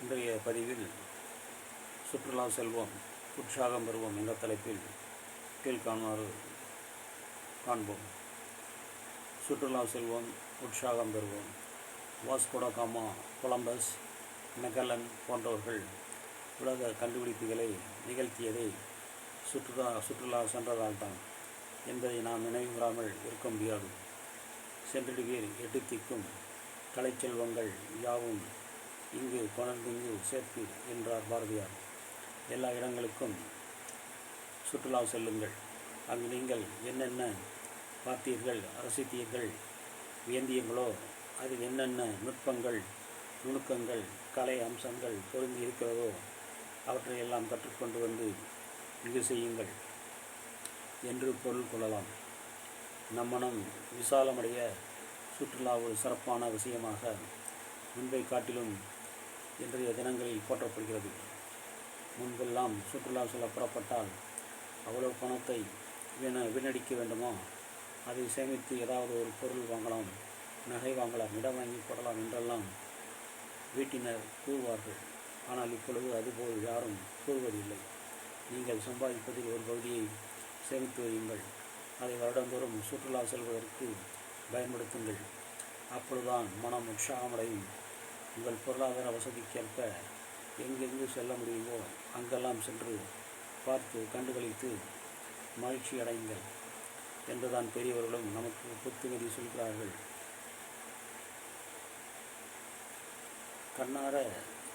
இன்றைய பதிவில் சுற்றுலா செல்வோம் உற்சாகம் பெறுவோம் என்ற தலைப்பில் கீழ்காணுமாறு காண்போம். சுற்றுலா செல்வோம் உற்சாகம் பெறுவோம். வாஸ்கோ ட காமா, கொலம்பஸ், மெகல்லன் போன்றவர்கள் உலக கண்டுபிடிப்புகளை நிகழ்த்தியதை சுற்றுலா சென்றதால்தான் என்பதை நாம் நினைவுறாமல் இருக்க முடியாது. சென்றிடுவீர் எட்டு திக்கும், கலைச்செல்வங்கள் யாவும் இங்கு கொணர்ந்திங்கு சேர்த்து என்றார் பாரதியார். எல்லா இடங்களுக்கும் சுற்றுலா செல்லுங்கள். அங்கு நீங்கள் என்னென்ன பார்த்தீர்கள், ரசித்தீர்கள், வியந்தீர்களோ அதில் என்னென்ன நுட்பங்கள், நுணுக்கங்கள், கலை அம்சங்கள் பொருந்தி இருக்கிறதோ அவற்றையெல்லாம் கற்றுக்கொண்டு வந்து இங்கு செய்யுங்கள் என்று பொருள் கொள்ளலாம். நம் மனம் விசாலமடைய சுற்றுலா ஒரு சிறப்பான விஷயமாக முன்பை காட்டிலும் இன்றைய தினங்களில் போற்றப்படுகிறது. முன்பெல்லாம் சுற்றுலா செல்ல புறப்பட்டால் அவ்வளவு பணத்தை வீணடிக்க வேண்டுமோ அதை சேமித்து ஏதாவது ஒரு பொருள் வாங்கலாம், நகை வாங்கலாம், இடம் வாங்கி போடலாம் என்றெல்லாம் வீட்டினர் கூறுவார்கள். ஆனால் இப்பொழுது அதுபோல் யாரும் கூறுவதில்லை. நீங்கள் சம்பாதிப்பதில் ஒரு பகுதியை சேமித்து வையுங்கள். அதை வருடந்தோறும் சுற்றுலா செல்வதற்கு பயன்படுத்துங்கள். அப்பொழுதுதான் மனம் உற்சாகமடையும். உங்கள் பொருளாதார வசதிக்கேற்ப எங்கெங்கு செல்ல முடியுமோ அங்கெல்லாம் சென்று பார்த்து கண்டுகளித்து மகிழ்ச்சி அடையுங்கள் என்றுதான் பெரியவர்களும் நமக்கு புத்துமதி சொல்கிறார்கள்.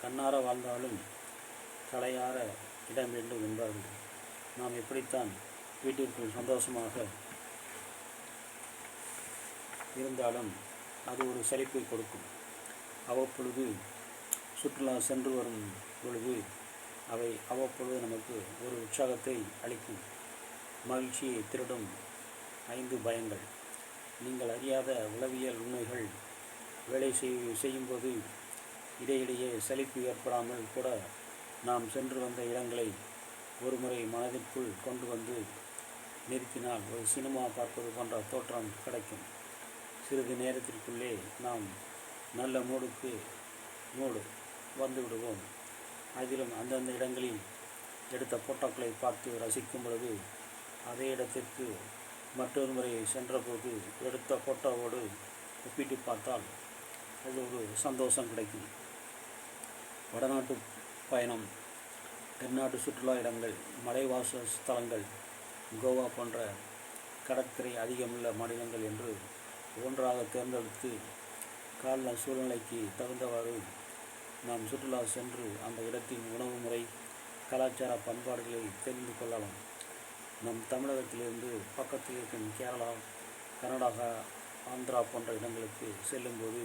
கண்ணார வாழ்ந்தாலும் கலையார இடம் வேண்டும் என்பார்கள். நாம் எப்படித்தான் வீட்டிற்குள் சந்தோஷமாக இருந்தாலும் அது ஒரு சலிப்பை கொடுக்கும். அவ்வப்பொழுது சுற்றுலா சென்று வரும் பொழுது அவை அவ்வப்பொழுது நமக்கு ஒரு உற்சாகத்தை அளிக்கும். மகிழ்ச்சியை திருடும் 5 பயங்கள். நீங்கள் அறியாத உளவியல் உண்மைகள். வேலை செய்யும்போது இடையிடையே சலிப்பு ஏற்படாமல் கூட நாம் சென்று வந்த இடங்களை ஒரு முறை மனதிற்குள் கொண்டு வந்து நிறுத்தினால் ஒரு சினிமா பார்ப்பது போன்ற தோற்றம் கிடைக்கும். சிறிது நேரத்திற்குள்ளே நாம் நல்ல மூடு வந்து விடுவோம். அதிலும் அந்தந்த இடங்களில் எடுத்த போட்டோக்களை பார்த்து ரசிக்கும் பொழுது அதே இடத்திற்கு மற்றொரு முறை சென்றபோது எடுத்த போட்டோவோடு ஒப்பிட்டு பார்த்தால் அது ஒரு சந்தோஷம் கிடைக்கும். வடநாட்டு பயணம், தென்னாட்டு சுற்றுலா இடங்கள், மலைவாச ஸ்தலங்கள், கோவா போன்ற கடற்கரை அதிகமுள்ள மாநிலங்கள் என்று ஒன்றாக தேர்ந்தெடுத்து கால சூழ்நிலைக்கு தகுந்தவாறு நாம் சுற்றுலா சென்று அந்த இடத்தின் உணவு முறை, கலாச்சார பண்பாடுகளை தெரிந்து கொள்ளலாம். நம் தமிழகத்திலிருந்து பக்கத்தில் இருக்கும் கேரளா, கர்நாடகா, ஆந்திரா போன்ற இடங்களுக்கு செல்லும்போது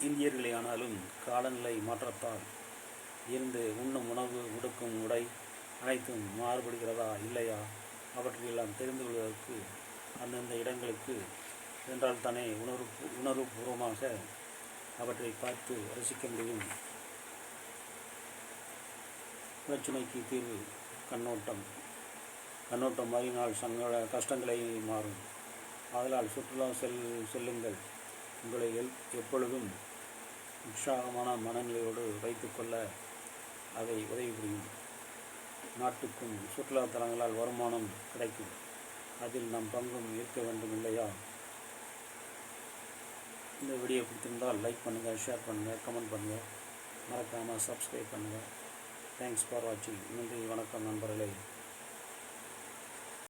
இந்தியர்களே ஆனாலும் காலநிலை மாற்றத்தால் இருந்து உண்ணும் உணவு, உடுக்கும் உடை அனைத்தும் மாறுபடுகிறதா இல்லையா அவற்றையெல்லாம் தெரிந்து கொள்வதற்கு அந்தந்த இடங்களுக்கு சென்றால் தானே உணர்வுபூர்வமாக அவற்றை பார்த்து ரசிக்க முடியும். பிரச்சனைக்கு தீர்வு கண்ணோட்டம் மாறினால் கஷ்டங்களை மாறும். ஆதலால் சுற்றுலா செல்லுங்கள். உங்களை எப்பொழுதும் உற்சாகமான மனநிலையோடு வைத்துக்கொள்ள அதை உதவி புரியும். நாட்டுக்கும் சுற்றுலா தலங்களால் வருமானம் கிடைக்கும். அதில் நம் பங்கும் இருக்க வேண்டும் இல்லையா? இந்த வீடியோ பிடித்திருந்தால் லைக் பண்ணுங்கள், ஷேர் பண்ணுங்கள், கமெண்ட் பண்ணுங்கள், மறக்காமல் சப்ஸ்கிரைப் பண்ணுங்கள். தேங்க்ஸ் ஃபார் வாட்சிங். நன்றி, வணக்கம் நண்பர்களே.